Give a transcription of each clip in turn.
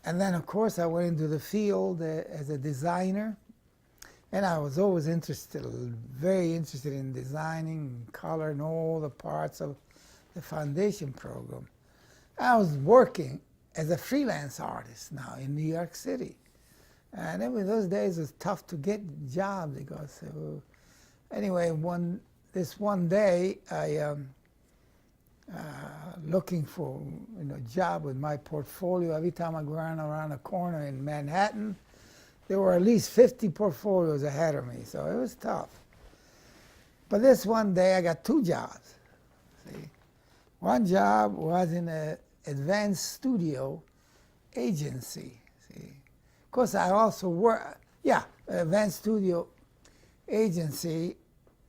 And then, of course, I went into the field as a designer. And I was always interested, very interested in designing, color, and all the parts of the foundation program. I was working as a freelance artist now in New York City. And in those days, it was tough to get jobs because, anyway, this one day, I looking for a job with my portfolio. Every time I go around a corner in Manhattan, there were at least 50 portfolios ahead of me, so it was tough. But this one day, I got 2 jobs. See, one job was in an advanced studio agency. See, of course, I also work, advanced studio agency,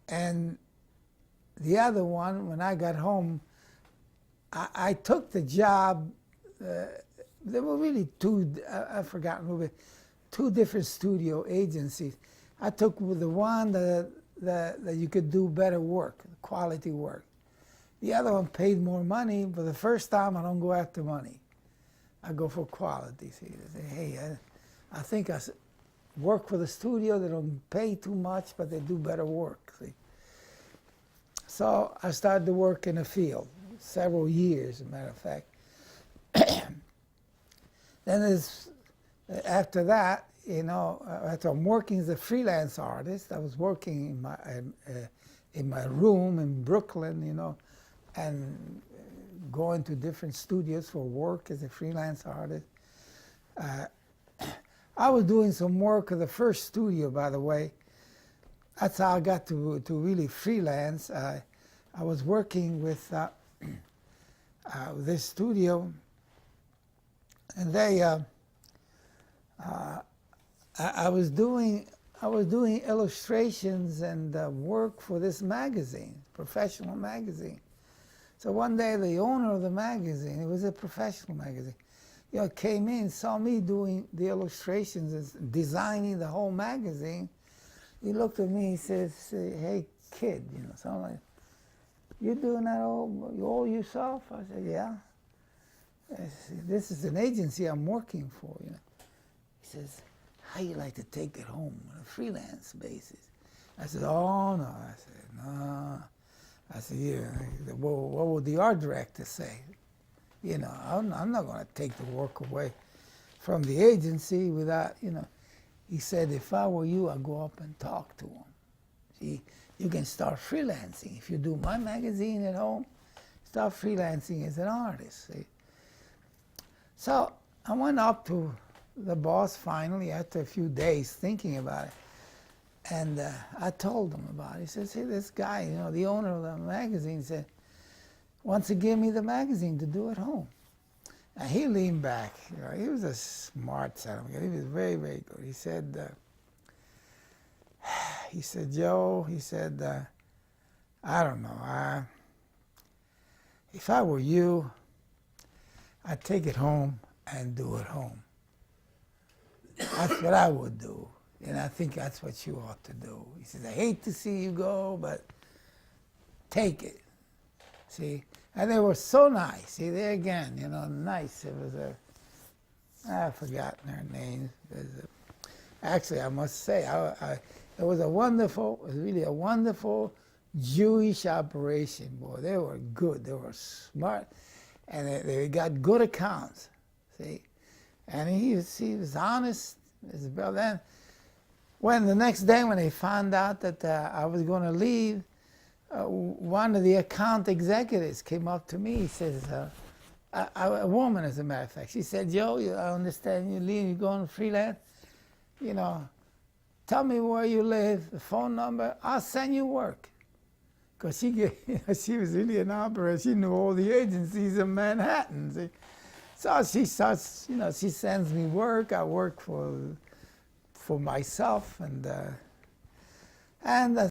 and the other one, when I got home, I took the job. There were really 2. I've forgotten a little bit. 2 different studio agencies. I took the one that you could do better work, quality work. The other one paid more money, but the first time I don't go after money. I go for quality. See, they say, hey, I think I work for the studio. They don't pay too much, but they do better work. See. So I started to work in the field, several years, as a matter of fact. Then after that, after I'm working as a freelance artist, I was working in my room in Brooklyn, and going to different studios for work as a freelance artist. I was doing some work at the first studio, by the way. That's how I got to really freelance. I was working with this studio, and they. I was doing illustrations and work for this magazine, professional magazine. So one day, the owner of the magazine, it was a professional magazine, came in, saw me doing the illustrations, and designing the whole magazine. He looked at me, he says, "Hey, kid, something like, you doing that all yourself?" I said, "Yeah." I said, "This is an agency I'm working for." He says, "How you like to take it home on a freelance basis?" I said, "Oh, no." I said, "No." I said, "Yeah, well, what would the art director say? I'm not going to take the work away from the agency without, He said, "If I were you, I'd go up and talk to him. See, you can start freelancing. If you do my magazine at home, start freelancing as an artist." See? So I went up to the boss finally after a few days thinking about it. And I told him about it. He said, "See, this guy, the owner of the magazine said, wants to give me the magazine to do at home." And he leaned back. He was a smart son. He was very, very good. He said, "Joe," he said, "I don't know. If I were you, I'd take it home and do it home. That's what I would do. And I think that's what you ought to do." He says, "I hate to see you go, but take it." See? And they were so nice. See, there again, nice. It was I've forgotten their names. Actually, I must say, it was really a wonderful Jewish operation. Boy, they were good. They were smart. And they got good accounts. See? And he was honest. Then, when the next day when they found out that I was going to leave, one of the account executives came up to me. He says, a woman, as a matter of fact, she said, "Joe, I understand you're leaving, you're going freelance. Tell me where you live, the phone number. I'll send you work." Because she was really an operator. She knew all the agencies in Manhattan. See? So she starts, she sends me work. I work for myself, and